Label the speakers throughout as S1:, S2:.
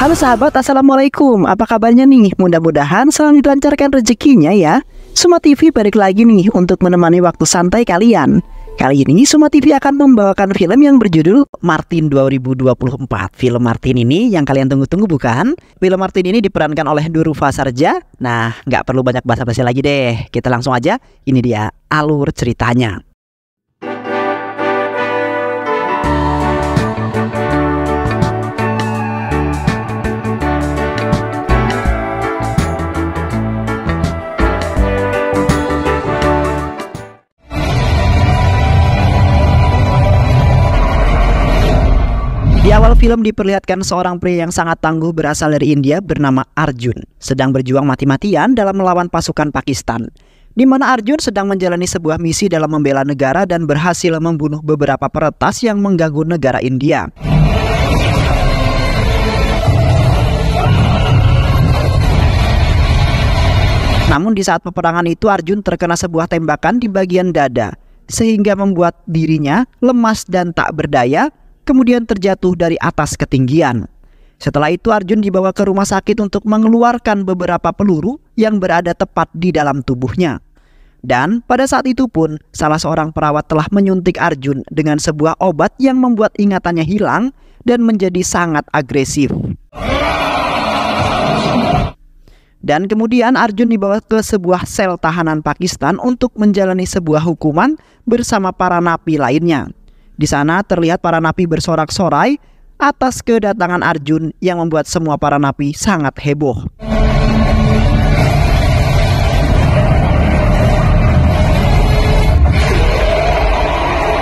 S1: Halo sahabat, assalamualaikum. Apa kabarnya nih? Mudah-mudahan selalu dilancarkan rezekinya ya. Suma TV balik lagi nih untuk menemani waktu santai kalian. Kali ini Suma TV akan membawakan film yang berjudul Martin 2024. Film Martin ini yang kalian tunggu-tunggu bukan? Film Martin ini diperankan oleh Durufa Sarja. Nah, nggak perlu banyak basa-basi lagi deh. Kita langsung aja, ini dia alur ceritanya. Di awal film diperlihatkan seorang pria yang sangat tangguh berasal dari India bernama Arjun sedang berjuang mati-matian dalam melawan pasukan Pakistan, di mana Arjun sedang menjalani sebuah misi dalam membela negara dan berhasil membunuh beberapa peretas yang mengganggu negara India. Namun di saat peperangan itu Arjun terkena sebuah tembakan di bagian dada sehingga membuat dirinya lemas dan tak berdaya, kemudian terjatuh dari atas ketinggian. Setelah itu Arjun dibawa ke rumah sakit untuk mengeluarkan beberapa peluru yang berada tepat di dalam tubuhnya. Dan pada saat itu pun salah seorang perawat telah menyuntik Arjun dengan sebuah obat yang membuat ingatannya hilang dan menjadi sangat agresif. Dan kemudian Arjun dibawa ke sebuah sel tahanan Pakistan untuk menjalani sebuah hukuman bersama para napi lainnya. Di sana terlihat para napi bersorak-sorai atas kedatangan Arjun yang membuat semua para napi sangat heboh.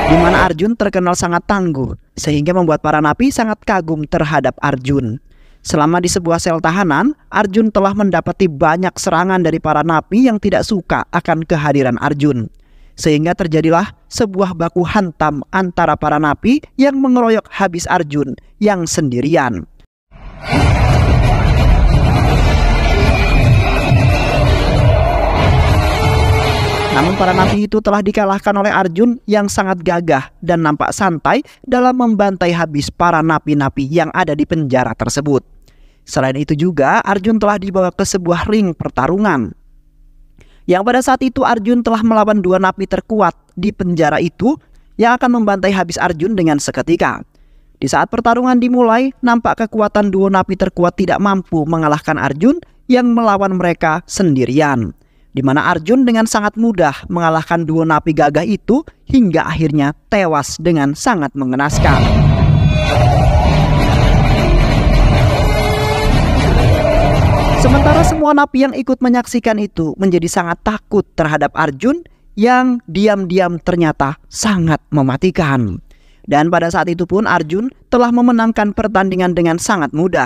S1: Di mana Arjun terkenal sangat tangguh sehingga membuat para napi sangat kagum terhadap Arjun. Selama di sebuah sel tahanan, Arjun telah mendapati banyak serangan dari para napi yang tidak suka akan kehadiran Arjun. Sehingga terjadilah sebuah baku hantam antara para napi yang mengeroyok habis Arjun yang sendirian. Namun para napi itu telah dikalahkan oleh Arjun yang sangat gagah dan nampak santai dalam membantai habis para napi-napi yang ada di penjara tersebut. Selain itu juga Arjun telah dibawa ke sebuah ring pertarungan, yang pada saat itu Arjun telah melawan dua napi terkuat di penjara itu yang akan membantai habis Arjun dengan seketika. Di saat pertarungan dimulai, nampak kekuatan dua napi terkuat tidak mampu mengalahkan Arjun yang melawan mereka sendirian, di mana Arjun dengan sangat mudah mengalahkan dua napi gagah itu hingga akhirnya tewas dengan sangat mengenaskan. Sementara semua napi yang ikut menyaksikan itu menjadi sangat takut terhadap Arjun yang diam-diam ternyata sangat mematikan. Dan pada saat itu pun Arjun telah memenangkan pertandingan dengan sangat mudah.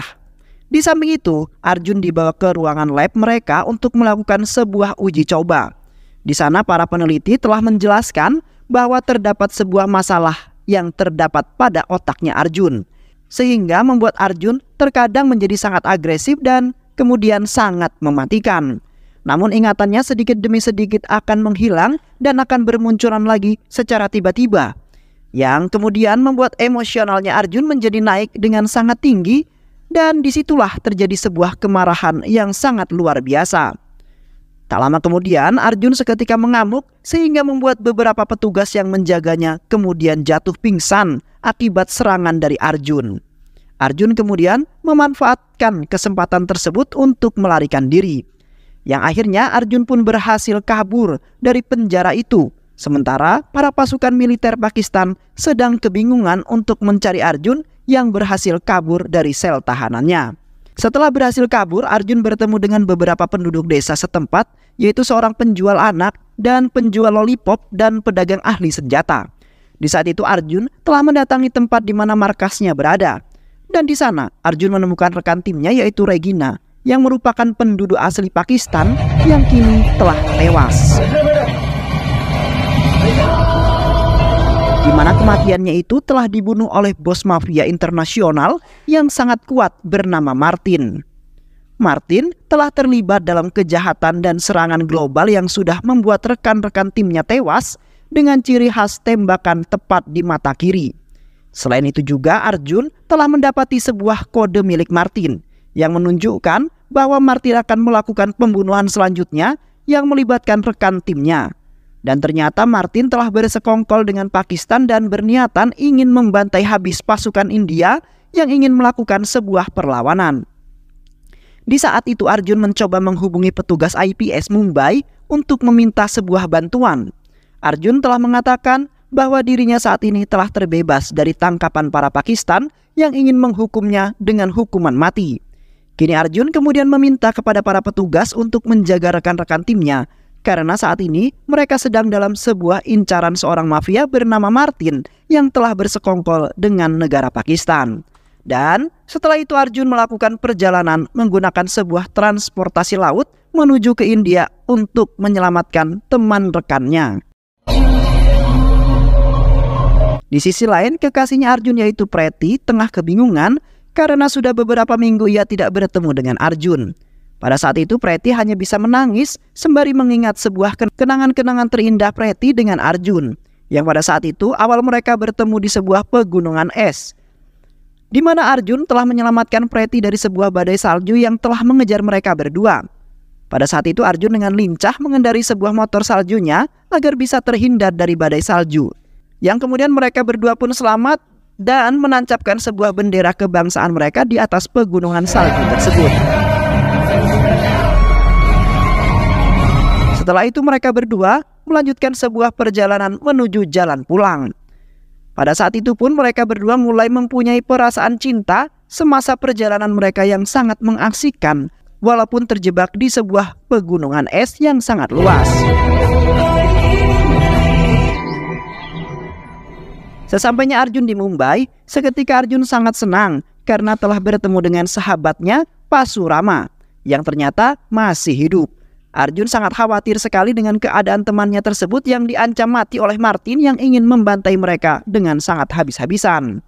S1: Di samping itu, Arjun dibawa ke ruangan lab mereka untuk melakukan sebuah uji coba. Di sana para peneliti telah menjelaskan bahwa terdapat sebuah masalah yang terdapat pada otaknya Arjun, sehingga membuat Arjun terkadang menjadi sangat agresif dan kemudian sangat mematikan. Namun ingatannya sedikit demi sedikit akan menghilang dan akan bermunculan lagi secara tiba-tiba, yang kemudian membuat emosionalnya Arjun menjadi naik dengan sangat tinggi, dan disitulah terjadi sebuah kemarahan yang sangat luar biasa. Tak lama kemudian Arjun seketika mengamuk sehingga membuat beberapa petugas yang menjaganya kemudian jatuh pingsan akibat serangan dari Arjun. Arjun kemudian memanfaatkan kesempatan tersebut untuk melarikan diri, yang akhirnya Arjun pun berhasil kabur dari penjara itu. Sementara para pasukan militer Pakistan sedang kebingungan untuk mencari Arjun yang berhasil kabur dari sel tahanannya. Setelah berhasil kabur, Arjun bertemu dengan beberapa penduduk desa setempat, yaitu seorang penjual anak dan penjual lollipop dan pedagang ahli senjata. Di saat itu Arjun telah mendatangi tempat di mana markasnya berada. Dan di sana Arjun menemukan rekan timnya yaitu Regina yang merupakan penduduk asli Pakistan yang kini telah tewas. Di mana kematiannya itu telah dibunuh oleh bos mafia internasional yang sangat kuat bernama Martin. Martin telah terlibat dalam kejahatan dan serangan global yang sudah membuat rekan-rekan timnya tewas dengan ciri khas tembakan tepat di mata kiri. Selain itu juga Arjun telah mendapati sebuah kode milik Martin yang menunjukkan bahwa Martin akan melakukan pembunuhan selanjutnya yang melibatkan rekan timnya. Dan ternyata Martin telah bersekongkol dengan Pakistan dan berniatan ingin membantai habis pasukan India yang ingin melakukan sebuah perlawanan. Di saat itu Arjun mencoba menghubungi petugas IPS Mumbai untuk meminta sebuah bantuan. Arjun telah mengatakan bahwa dirinya saat ini telah terbebas dari tangkapan para Pakistan yang ingin menghukumnya dengan hukuman mati. Kini Arjun kemudian meminta kepada para petugas untuk menjaga rekan-rekan timnya karena saat ini mereka sedang dalam sebuah incaran seorang mafia bernama Martin yang telah bersekongkol dengan negara Pakistan. Dan setelah itu Arjun melakukan perjalanan menggunakan sebuah transportasi laut menuju ke India untuk menyelamatkan teman rekannya. Di sisi lain, kekasihnya Arjun yaitu Preti tengah kebingungan karena sudah beberapa minggu ia tidak bertemu dengan Arjun. Pada saat itu Preti hanya bisa menangis sembari mengingat sebuah kenangan-kenangan terindah Preti dengan Arjun, yang pada saat itu awal mereka bertemu di sebuah pegunungan es, di mana Arjun telah menyelamatkan Preti dari sebuah badai salju yang telah mengejar mereka berdua. Pada saat itu Arjun dengan lincah mengendari sebuah motor saljunya agar bisa terhindar dari badai salju, yang kemudian mereka berdua pun selamat dan menancapkan sebuah bendera kebangsaan mereka di atas pegunungan salju tersebut. Setelah itu mereka berdua melanjutkan sebuah perjalanan menuju jalan pulang. Pada saat itu pun mereka berdua mulai mempunyai perasaan cinta semasa perjalanan mereka yang sangat mengasihkan walaupun terjebak di sebuah pegunungan es yang sangat luas. Sesampainya Arjun di Mumbai, seketika Arjun sangat senang karena telah bertemu dengan sahabatnya Pasurama yang ternyata masih hidup. Arjun sangat khawatir sekali dengan keadaan temannya tersebut yang diancam mati oleh Martin yang ingin membantai mereka dengan sangat habis-habisan.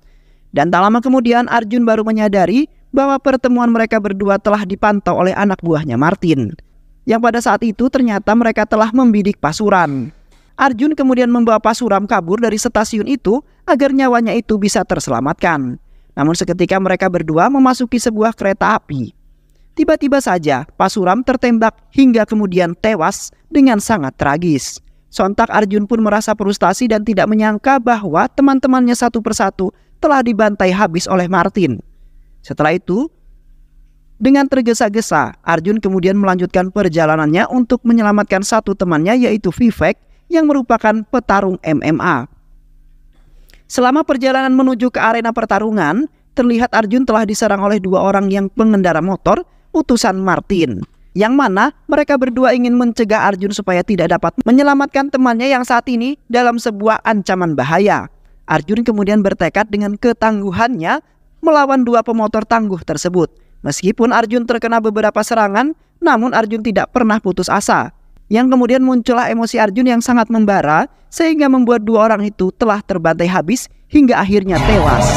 S1: Dan tak lama kemudian Arjun baru menyadari bahwa pertemuan mereka berdua telah dipantau oleh anak buahnya Martin, yang pada saat itu ternyata mereka telah membidik Pasuran. Arjun kemudian membawa Pasuram kabur dari stasiun itu agar nyawanya itu bisa terselamatkan. Namun seketika mereka berdua memasuki sebuah kereta api, tiba-tiba saja Pasuram tertembak hingga kemudian tewas dengan sangat tragis. Sontak Arjun pun merasa frustasi dan tidak menyangka bahwa teman-temannya satu persatu telah dibantai habis oleh Martin. Setelah itu, dengan tergesa-gesa, Arjun kemudian melanjutkan perjalanannya untuk menyelamatkan satu temannya yaitu Vivek yang merupakan petarung MMA. Selama perjalanan menuju ke arena pertarungan, terlihat Arjun telah diserang oleh dua orang yang pengendara motor utusan Martin, yang mana mereka berdua ingin mencegah Arjun supaya tidak dapat menyelamatkan temannya yang saat ini dalam sebuah ancaman bahaya. Arjun kemudian bertekad dengan ketangguhannya melawan dua pemotor tangguh tersebut. Meskipun Arjun terkena beberapa serangan, namun Arjun tidak pernah putus asa. Yang kemudian muncullah emosi Arjun yang sangat membara sehingga membuat dua orang itu telah terbantai habis hingga akhirnya tewas.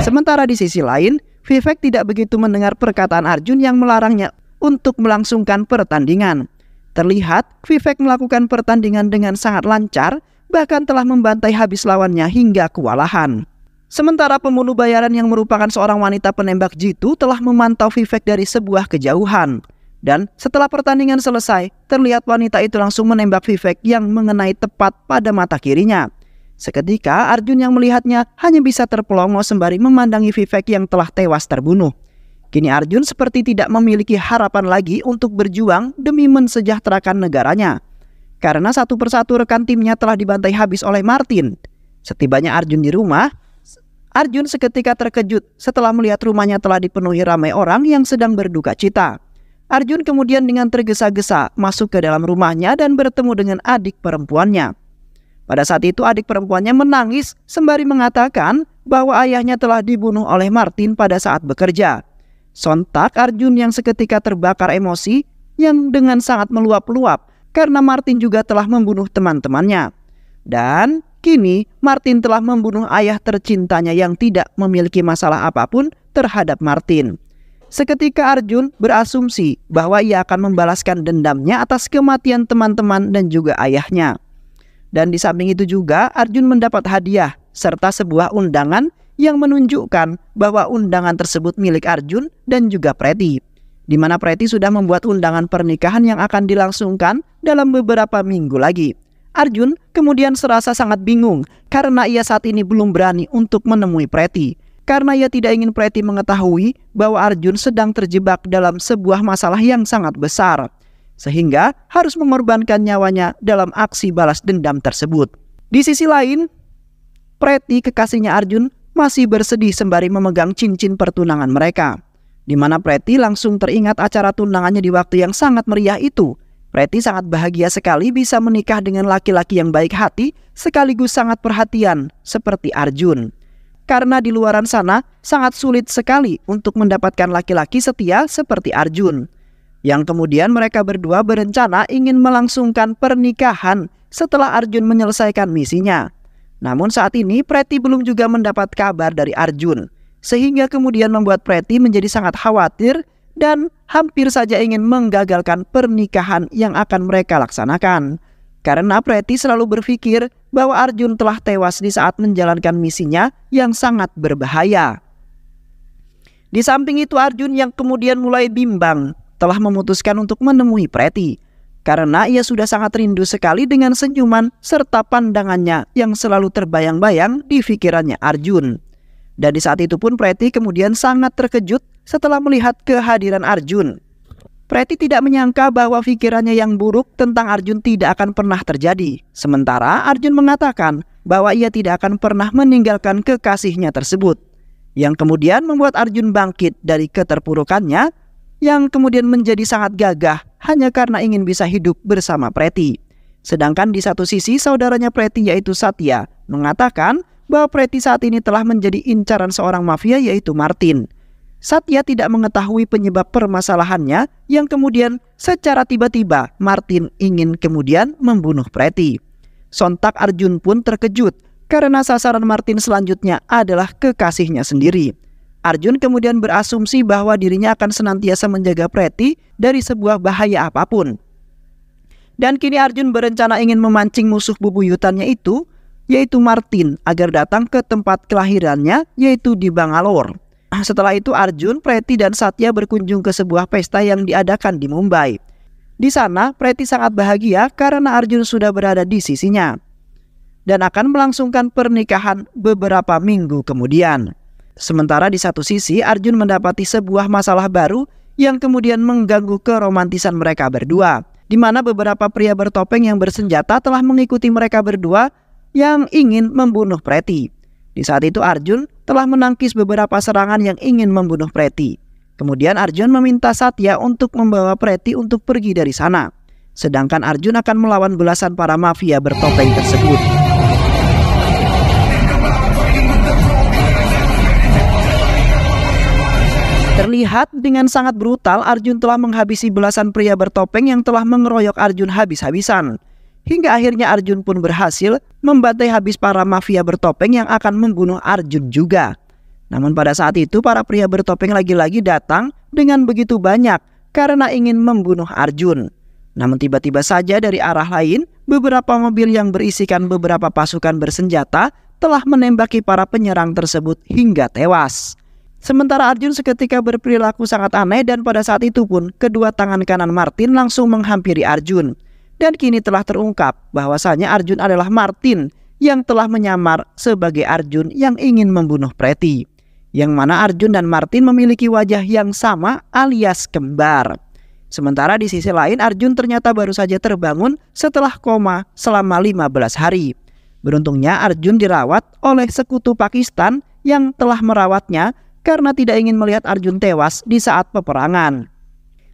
S1: Sementara di sisi lain, Vivek tidak begitu mendengar perkataan Arjun yang melarangnya untuk melangsungkan pertandingan. Terlihat Vivek melakukan pertandingan dengan sangat lancar, bahkan telah membantai habis lawannya hingga kewalahan. Sementara pembunuh bayaran yang merupakan seorang wanita penembak jitu telah memantau Vivek dari sebuah kejauhan. Dan setelah pertandingan selesai, terlihat wanita itu langsung menembak Vivek yang mengenai tepat pada mata kirinya. Seketika Arjun yang melihatnya hanya bisa terpelongo sembari memandangi Vivek yang telah tewas terbunuh. Kini Arjun seperti tidak memiliki harapan lagi untuk berjuang demi mensejahterakan negaranya, karena satu persatu rekan timnya telah dibantai habis oleh Martin. Setibanya Arjun di rumah, Arjun seketika terkejut setelah melihat rumahnya telah dipenuhi ramai orang yang sedang berduka cita. Arjun kemudian dengan tergesa-gesa masuk ke dalam rumahnya dan bertemu dengan adik perempuannya. Pada saat itu adik perempuannya menangis sembari mengatakan bahwa ayahnya telah dibunuh oleh Martin pada saat bekerja. Sontak Arjun yang seketika terbakar emosi yang dengan sangat meluap-luap karena Martin juga telah membunuh teman-temannya. Dan kini Martin telah membunuh ayah tercintanya yang tidak memiliki masalah apapun terhadap Martin. Seketika Arjun berasumsi bahwa ia akan membalaskan dendamnya atas kematian teman-teman dan juga ayahnya. Dan di samping itu juga Arjun mendapat hadiah serta sebuah undangan yang menunjukkan bahwa undangan tersebut milik Arjun dan juga Preti, di mana Preti sudah membuat undangan pernikahan yang akan dilangsungkan dalam beberapa minggu lagi. Arjun kemudian serasa sangat bingung karena ia saat ini belum berani untuk menemui Preti, karena ia tidak ingin Preti mengetahui bahwa Arjun sedang terjebak dalam sebuah masalah yang sangat besar, sehingga harus mengorbankan nyawanya dalam aksi balas dendam tersebut. Di sisi lain, Preti, kekasihnya Arjun, masih bersedih sembari memegang cincin pertunangan mereka, di mana Preti langsung teringat acara tunangannya di waktu yang sangat meriah itu. Preti sangat bahagia sekali bisa menikah dengan laki-laki yang baik hati sekaligus sangat perhatian seperti Arjun. Karena di luaran sana sangat sulit sekali untuk mendapatkan laki-laki setia seperti Arjun. Yang kemudian mereka berdua berencana ingin melangsungkan pernikahan setelah Arjun menyelesaikan misinya. Namun saat ini Preti belum juga mendapat kabar dari Arjun, sehingga kemudian membuat Preti menjadi sangat khawatir dan hampir saja ingin menggagalkan pernikahan yang akan mereka laksanakan. Karena Preti selalu berpikir bahwa Arjun telah tewas di saat menjalankan misinya yang sangat berbahaya. Di samping itu Arjun yang kemudian mulai bimbang telah memutuskan untuk menemui Preti, karena ia sudah sangat rindu sekali dengan senyuman serta pandangannya yang selalu terbayang-bayang di pikirannya Arjun. Dan di saat itu pun Preti kemudian sangat terkejut setelah melihat kehadiran Arjun. Preti tidak menyangka bahwa pikirannya yang buruk tentang Arjun tidak akan pernah terjadi. Sementara Arjun mengatakan bahwa ia tidak akan pernah meninggalkan kekasihnya tersebut, yang kemudian membuat Arjun bangkit dari keterpurukannya, yang kemudian menjadi sangat gagah hanya karena ingin bisa hidup bersama Preti. Sedangkan di satu sisi saudaranya Preti yaitu Satya mengatakan bahwa Preti saat ini telah menjadi incaran seorang mafia yaitu Martin. Satya tidak mengetahui penyebab permasalahannya yang kemudian secara tiba-tiba Martin ingin kemudian membunuh Preti. Sontak Arjun pun terkejut karena sasaran Martin selanjutnya adalah kekasihnya sendiri. Arjun kemudian berasumsi bahwa dirinya akan senantiasa menjaga Preti dari sebuah bahaya apapun. Dan kini Arjun berencana ingin memancing musuh bebuyutannya itu, yaitu Martin, agar datang ke tempat kelahirannya yaitu di Bangalore. Setelah itu Arjun, Preti dan Satya berkunjung ke sebuah pesta yang diadakan di Mumbai. Di sana Preti sangat bahagia karena Arjun sudah berada di sisinya dan akan melangsungkan pernikahan beberapa minggu kemudian. Sementara di satu sisi Arjun mendapati sebuah masalah baru yang kemudian mengganggu keromantisan mereka berdua, di mana beberapa pria bertopeng yang bersenjata telah mengikuti mereka berdua yang ingin membunuh Preti. Di saat itu Arjun telah menangkis beberapa serangan yang ingin membunuh Preti. Kemudian Arjun meminta Satya untuk membawa Preti untuk pergi dari sana. Sedangkan Arjun akan melawan belasan para mafia bertopeng tersebut. Terlihat dengan sangat brutal Arjun telah menghabisi belasan pria bertopeng yang telah mengeroyok Arjun habis-habisan. Hingga akhirnya Arjun pun berhasil membantai habis para mafia bertopeng yang akan membunuh Arjun juga. Namun pada saat itu para pria bertopeng lagi-lagi datang dengan begitu banyak karena ingin membunuh Arjun. Namun tiba-tiba saja dari arah lain beberapa mobil yang berisikan beberapa pasukan bersenjata telah menembaki para penyerang tersebut hingga tewas. Sementara Arjun seketika berperilaku sangat aneh dan pada saat itu pun kedua tangan kanan Martin langsung menghampiri Arjun. Dan kini telah terungkap bahwasanya Arjun adalah Martin yang telah menyamar sebagai Arjun yang ingin membunuh Preti. Yang mana Arjun dan Martin memiliki wajah yang sama alias kembar. Sementara di sisi lain Arjun ternyata baru saja terbangun setelah koma selama 15 hari. Beruntungnya Arjun dirawat oleh sekutu Pakistan yang telah merawatnya karena tidak ingin melihat Arjun tewas di saat peperangan.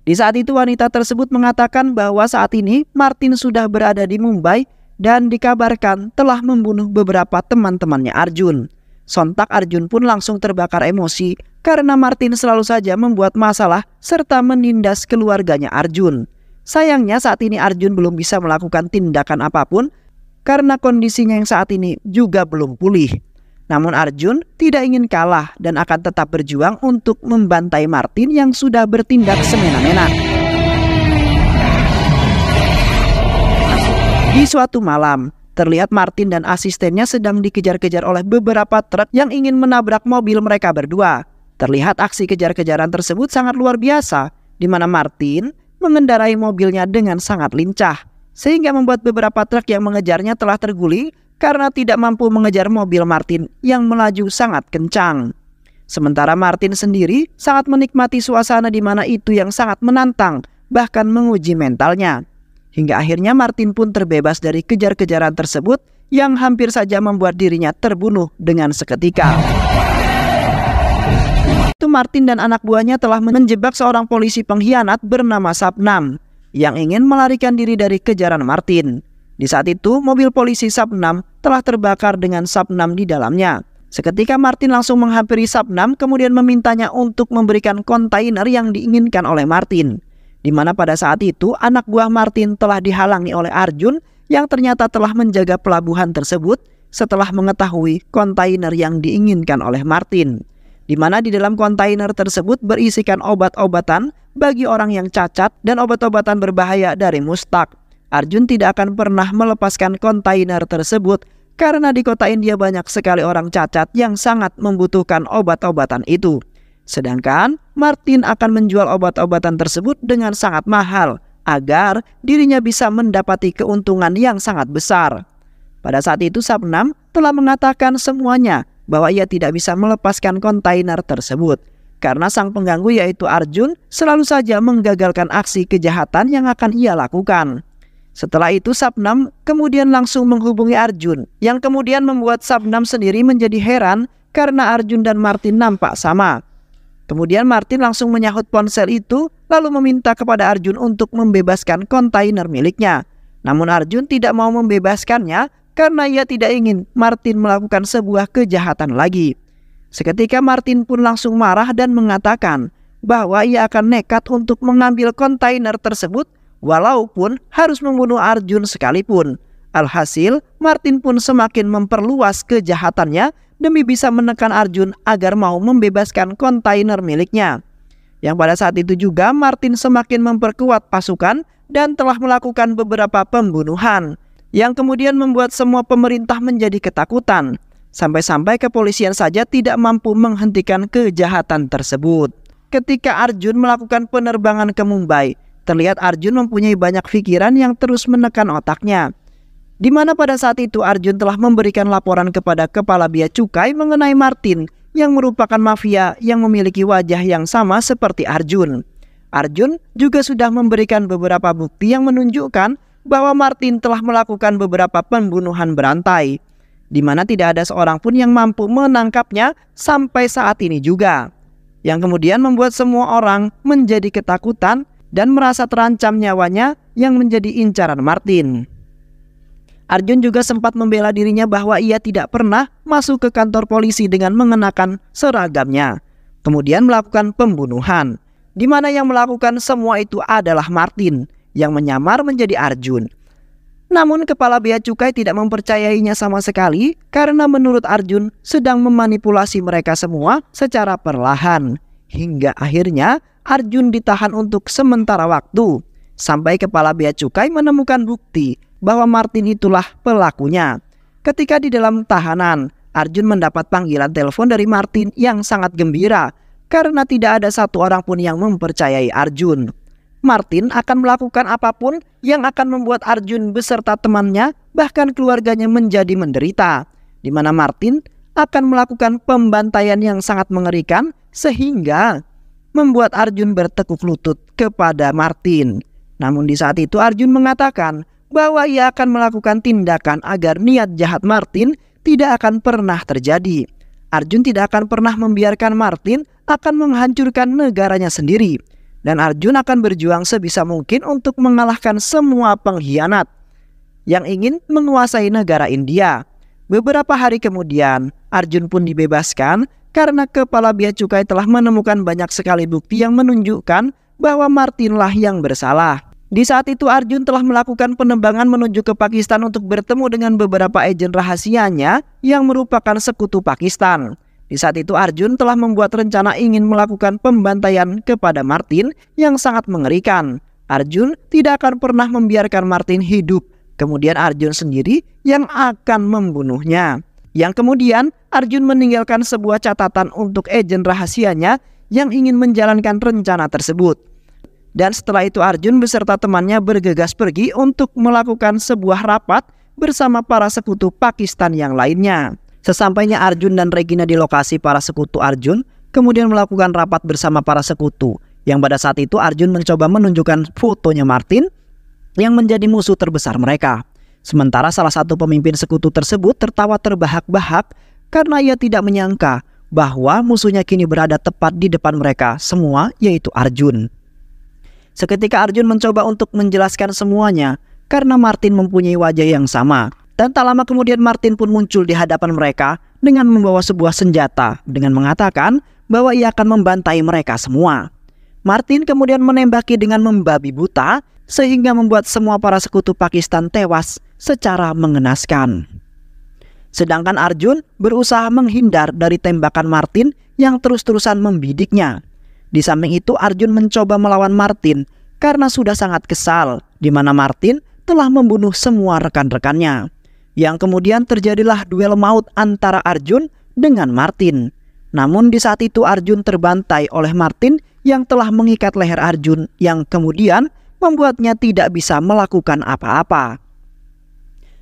S1: Di saat itu wanita tersebut mengatakan bahwa saat ini Martin sudah berada di Mumbai dan dikabarkan telah membunuh beberapa teman-temannya Arjun. Sontak Arjun pun langsung terbakar emosi karena Martin selalu saja membuat masalah serta menindas keluarganya Arjun. Sayangnya saat ini Arjun belum bisa melakukan tindakan apapun karena kondisinya yang saat ini juga belum pulih. Namun Arjun tidak ingin kalah dan akan tetap berjuang untuk membantai Martin yang sudah bertindak semena-mena. Di suatu malam, terlihat Martin dan asistennya sedang dikejar-kejar oleh beberapa truk yang ingin menabrak mobil mereka berdua. Terlihat aksi kejar-kejaran tersebut sangat luar biasa, di mana Martin mengendarai mobilnya dengan sangat lincah, sehingga membuat beberapa truk yang mengejarnya telah terguling karena tidak mampu mengejar mobil Martin yang melaju sangat kencang. Sementara Martin sendiri sangat menikmati suasana di mana itu yang sangat menantang, bahkan menguji mentalnya. Hingga akhirnya Martin pun terbebas dari kejar-kejaran tersebut yang hampir saja membuat dirinya terbunuh dengan seketika. Itu Martin dan anak buahnya telah menjebak seorang polisi pengkhianat bernama Sabnam yang ingin melarikan diri dari kejaran Martin. Di saat itu mobil polisi Sabnam telah terbakar dengan Sabnam di dalamnya. Seketika Martin langsung menghampiri Sabnam kemudian memintanya untuk memberikan kontainer yang diinginkan oleh Martin. Di mana pada saat itu anak buah Martin telah dihalangi oleh Arjun yang ternyata telah menjaga pelabuhan tersebut setelah mengetahui kontainer yang diinginkan oleh Martin. Di mana di dalam kontainer tersebut berisikan obat-obatan bagi orang yang cacat dan obat-obatan berbahaya dari Mustaq. Arjun tidak akan pernah melepaskan kontainer tersebut karena di kota India banyak sekali orang cacat yang sangat membutuhkan obat-obatan itu. Sedangkan Martin akan menjual obat-obatan tersebut dengan sangat mahal agar dirinya bisa mendapati keuntungan yang sangat besar. Pada saat itu Sabnam telah mengatakan semuanya bahwa ia tidak bisa melepaskan kontainer tersebut karena sang pengganggu yaitu Arjun selalu saja menggagalkan aksi kejahatan yang akan ia lakukan. Setelah itu Sabnam kemudian langsung menghubungi Arjun yang kemudian membuat Sabnam sendiri menjadi heran karena Arjun dan Martin nampak sama. Kemudian Martin langsung menyahut ponsel itu lalu meminta kepada Arjun untuk membebaskan kontainer miliknya. Namun Arjun tidak mau membebaskannya karena ia tidak ingin Martin melakukan sebuah kejahatan lagi. Seketika Martin pun langsung marah dan mengatakan bahwa ia akan nekat untuk mengambil kontainer tersebut walaupun harus membunuh Arjun sekalipun. Alhasil Martin pun semakin memperluas kejahatannya demi bisa menekan Arjun agar mau membebaskan kontainer miliknya. Yang pada saat itu juga Martin semakin memperkuat pasukan dan telah melakukan beberapa pembunuhan yang kemudian membuat semua pemerintah menjadi ketakutan. Sampai-sampai kepolisian saja tidak mampu menghentikan kejahatan tersebut. Ketika Arjun melakukan penerbangan ke Mumbai, terlihat Arjun mempunyai banyak pikiran yang terus menekan otaknya. Di mana pada saat itu Arjun telah memberikan laporan kepada kepala bea cukai mengenai Martin yang merupakan mafia yang memiliki wajah yang sama seperti Arjun. Arjun juga sudah memberikan beberapa bukti yang menunjukkan bahwa Martin telah melakukan beberapa pembunuhan berantai, di mana tidak ada seorang pun yang mampu menangkapnya sampai saat ini juga. Yang kemudian membuat semua orang menjadi ketakutan dan merasa terancam nyawanya yang menjadi incaran Martin. Arjun juga sempat membela dirinya bahwa ia tidak pernah masuk ke kantor polisi dengan mengenakan seragamnya, kemudian melakukan pembunuhan, di mana yang melakukan semua itu adalah Martin yang menyamar menjadi Arjun. Namun kepala bea cukai tidak mempercayainya sama sekali karena menurut Arjun sedang memanipulasi mereka semua secara perlahan. Hingga akhirnya Arjun ditahan untuk sementara waktu sampai kepala bea cukai menemukan bukti bahwa Martin itulah pelakunya. Ketika di dalam tahanan, Arjun mendapat panggilan telepon dari Martin yang sangat gembira karena tidak ada satu orang pun yang mempercayai Arjun. Martin akan melakukan apapun yang akan membuat Arjun beserta temannya bahkan keluarganya menjadi menderita, di mana Martin akan melakukan pembantaian yang sangat mengerikan sehingga membuat Arjun bertekuk lutut kepada Martin. Namun di saat itu Arjun mengatakan bahwa ia akan melakukan tindakan agar niat jahat Martin tidak akan pernah terjadi. Arjun tidak akan pernah membiarkan Martin akan menghancurkan negaranya sendiri. Dan Arjun akan berjuang sebisa mungkin untuk mengalahkan semua pengkhianat yang ingin menguasai negara India. Beberapa hari kemudian, Arjun pun dibebaskan karena kepala bea cukai telah menemukan banyak sekali bukti yang menunjukkan bahwa Martinlah yang bersalah. Di saat itu Arjun telah melakukan penerbangan menuju ke Pakistan untuk bertemu dengan beberapa agen rahasianya yang merupakan sekutu Pakistan. Di saat itu Arjun telah membuat rencana ingin melakukan pembantaian kepada Martin yang sangat mengerikan. Arjun tidak akan pernah membiarkan Martin hidup kemudian Arjun sendiri yang akan membunuhnya. Yang kemudian Arjun meninggalkan sebuah catatan untuk agen rahasianya yang ingin menjalankan rencana tersebut. Dan setelah itu Arjun beserta temannya bergegas pergi untuk melakukan sebuah rapat bersama para sekutu Pakistan yang lainnya. Sesampainya Arjun dan Regina di lokasi, para sekutu Arjun kemudian melakukan rapat bersama para sekutu. Yang pada saat itu Arjun mencoba menunjukkan fotonya Martin yang menjadi musuh terbesar mereka. Sementara salah satu pemimpin sekutu tersebut tertawa terbahak-bahak karena ia tidak menyangka bahwa musuhnya kini berada tepat di depan mereka semua, yaitu Arjun. Seketika Arjun mencoba untuk menjelaskan semuanya karena Martin mempunyai wajah yang sama. Dan tak lama kemudian Martin pun muncul di hadapan mereka dengan membawa sebuah senjata dengan mengatakan bahwa ia akan membantai mereka semua. Martin kemudian menembaki dengan membabi buta sehingga membuat semua para sekutu Pakistan tewas secara mengenaskan. Sedangkan Arjun berusaha menghindar dari tembakan Martin yang terus-terusan membidiknya. Di samping itu Arjun mencoba melawan Martin karena sudah sangat kesal di mana Martin telah membunuh semua rekan-rekannya. Yang kemudian terjadilah duel maut antara Arjun dengan Martin. Namun di saat itu Arjun terbantai oleh Martin yang telah mengikat leher Arjun yang kemudian membuatnya tidak bisa melakukan apa-apa.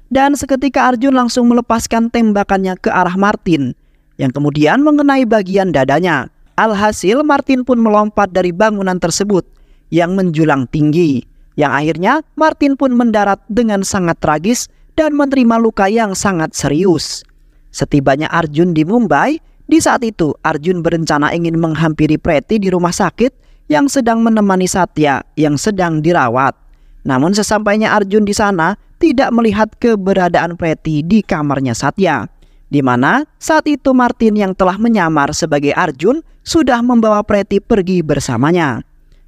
S1: Dan seketika Arjun langsung melepaskan tembakannya ke arah Martin yang kemudian mengenai bagian dadanya. Alhasil Martin pun melompat dari bangunan tersebut yang menjulang tinggi. Yang akhirnya Martin pun mendarat dengan sangat tragis dan menerima luka yang sangat serius. Setibanya Arjun di Mumbai, di saat itu Arjun berencana ingin menghampiri Preti di rumah sakit yang sedang menemani Satya yang sedang dirawat. Namun sesampainya Arjun di sana tidak melihat keberadaan Preti di kamarnya Satya, di mana saat itu Martin yang telah menyamar sebagai Arjun sudah membawa Preti pergi bersamanya.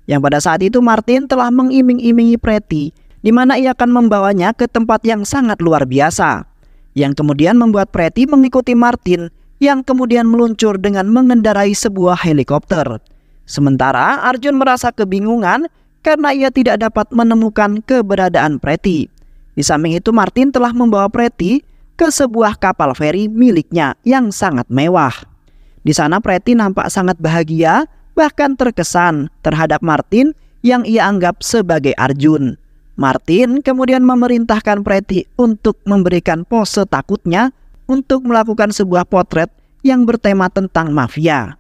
S1: Yang pada saat itu Martin telah mengiming-imingi Preti, di mana ia akan membawanya ke tempat yang sangat luar biasa, yang kemudian membuat Preti mengikuti Martin yang kemudian meluncur dengan mengendarai sebuah helikopter. Sementara Arjun merasa kebingungan karena ia tidak dapat menemukan keberadaan Preti. Di samping itu Martin telah membawa Preti ke sebuah kapal feri miliknya yang sangat mewah. Di sana Preti nampak sangat bahagia, bahkan terkesan terhadap Martin yang ia anggap sebagai Arjun. Martin kemudian memerintahkan Preti untuk memberikan pose takutnya untuk melakukan sebuah potret yang bertema tentang mafia.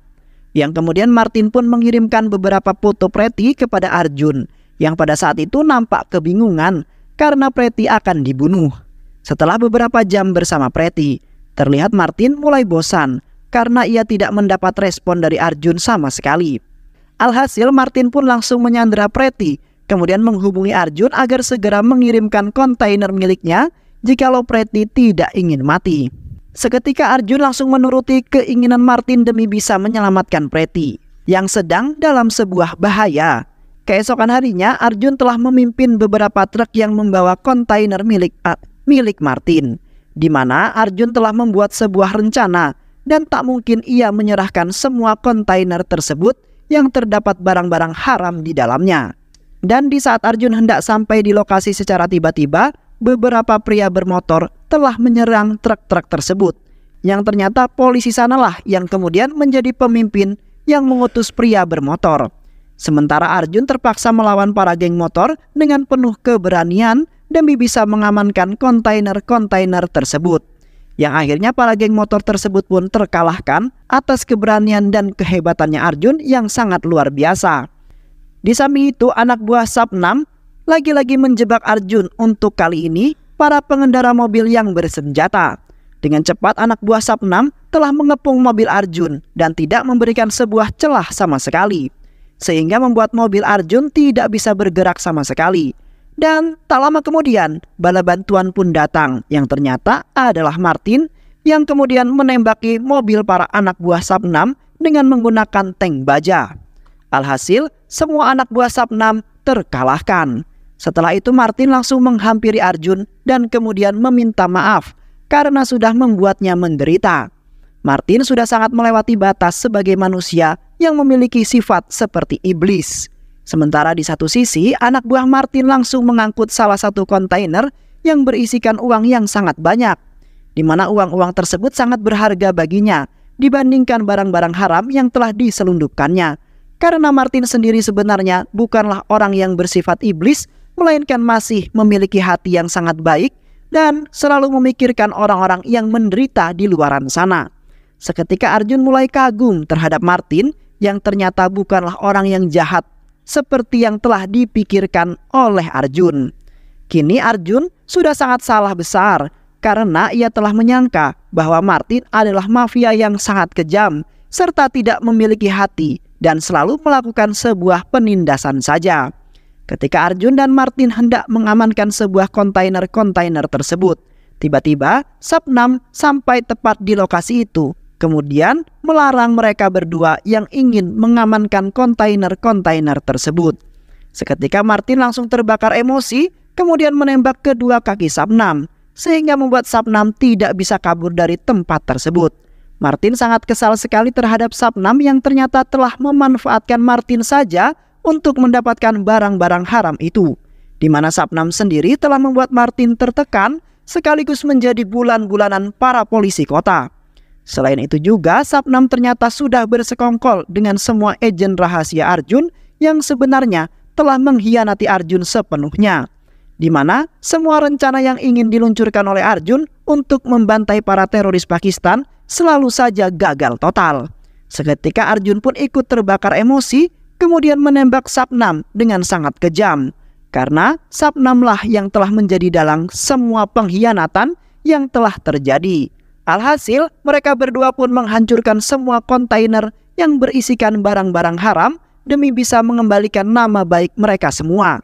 S1: Yang kemudian Martin pun mengirimkan beberapa foto Preti kepada Arjun yang pada saat itu nampak kebingungan karena Preti akan dibunuh. Setelah beberapa jam bersama Preti, terlihat Martin mulai bosan karena ia tidak mendapat respon dari Arjun sama sekali. Alhasil Martin pun langsung menyandera Preti, kemudian menghubungi Arjun agar segera mengirimkan kontainer miliknya jikalau Preti tidak ingin mati. Seketika Arjun langsung menuruti keinginan Martin demi bisa menyelamatkan Preti yang sedang dalam sebuah bahaya. Keesokan harinya Arjun telah memimpin beberapa truk yang membawa kontainer milik Martin, di mana Arjun telah membuat sebuah rencana dan tak mungkin ia menyerahkan semua kontainer tersebut yang terdapat barang-barang haram di dalamnya. Dan di saat Arjun hendak sampai di lokasi secara tiba-tiba, beberapa pria bermotor telah menyerang truk-truk tersebut. Yang ternyata polisi sanalah yang kemudian menjadi pemimpin yang mengutus pria bermotor. Sementara Arjun terpaksa melawan para geng motor dengan penuh keberanian demi bisa mengamankan kontainer-kontainer tersebut. Yang akhirnya para geng motor tersebut pun terkalahkan atas keberanian dan kehebatannya Arjun yang sangat luar biasa. Di samping itu anak buah Sapnam lagi-lagi menjebak Arjun untuk kali ini para pengendara mobil yang bersenjata. Dengan cepat anak buah Sapnam telah mengepung mobil Arjun dan tidak memberikan sebuah celah sama sekali, sehingga membuat mobil Arjun tidak bisa bergerak sama sekali. Dan tak lama kemudian bala bantuan pun datang yang ternyata adalah Martin yang kemudian menembaki mobil para anak buah Sapnam dengan menggunakan tank baja. Alhasil semua anak buah Sapnam terkalahkan. Setelah itu Martin langsung menghampiri Arjun dan kemudian meminta maaf karena sudah membuatnya menderita. Martin sudah sangat melewati batas sebagai manusia yang memiliki sifat seperti iblis. Sementara di satu sisi anak buah Martin langsung mengangkut salah satu kontainer yang berisikan uang yang sangat banyak, di mana uang-uang tersebut sangat berharga baginya dibandingkan barang-barang haram yang telah diselundupkannya. Karena Martin sendiri sebenarnya bukanlah orang yang bersifat iblis, melainkan masih memiliki hati yang sangat baik dan selalu memikirkan orang-orang yang menderita di luaran sana. Seketika Arjun mulai kagum terhadap Martin yang ternyata bukanlah orang yang jahat seperti yang telah dipikirkan oleh Arjun. Kini Arjun sudah sangat salah besar karena ia telah menyangka bahwa Martin adalah mafia yang sangat kejam serta tidak memiliki hati dan selalu melakukan sebuah penindasan saja. Ketika Arjun dan Martin hendak mengamankan sebuah kontainer tersebut, tiba-tiba Sapnam sampai tepat di lokasi itu, kemudian melarang mereka berdua yang ingin mengamankan kontainer tersebut. Seketika Martin langsung terbakar emosi, kemudian menembak kedua kaki Sapnam, sehingga membuat Sapnam tidak bisa kabur dari tempat tersebut. Martin sangat kesal sekali terhadap Sapnam yang ternyata telah memanfaatkan Martin saja untuk mendapatkan barang-barang haram itu, di mana Sapnam sendiri telah membuat Martin tertekan sekaligus menjadi bulan-bulanan para polisi kota. Selain itu juga, Sapnam ternyata sudah bersekongkol dengan semua agen rahasia Arjun yang sebenarnya telah mengkhianati Arjun sepenuhnya, di mana semua rencana yang ingin diluncurkan oleh Arjun untuk membantai para teroris Pakistan selalu saja gagal total. Seketika Arjun pun ikut terbakar emosi, kemudian menembak Sapnam dengan sangat kejam, karena Sapnamlah yang telah menjadi dalang semua pengkhianatan yang telah terjadi. Alhasil, mereka berdua pun menghancurkan semua kontainer yang berisikan barang-barang haram demi bisa mengembalikan nama baik mereka semua.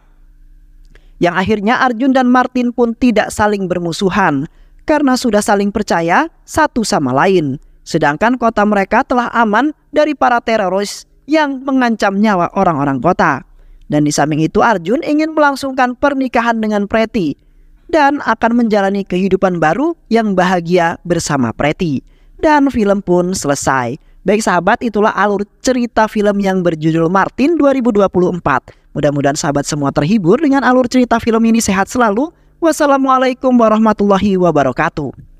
S1: Yang akhirnya Arjun dan Martin pun tidak saling bermusuhan karena sudah saling percaya satu sama lain. Sedangkan kota mereka telah aman dari para teroris yang mengancam nyawa orang-orang kota. Dan di samping itu Arjun ingin melangsungkan pernikahan dengan Preti dan akan menjalani kehidupan baru yang bahagia bersama Preti. Dan film pun selesai. Baik sahabat, itulah alur cerita film yang berjudul Martin 2024. Mudah-mudahan sahabat semua terhibur dengan alur cerita film ini. Sehat selalu. Wassalamualaikum warahmatullahi wabarakatuh.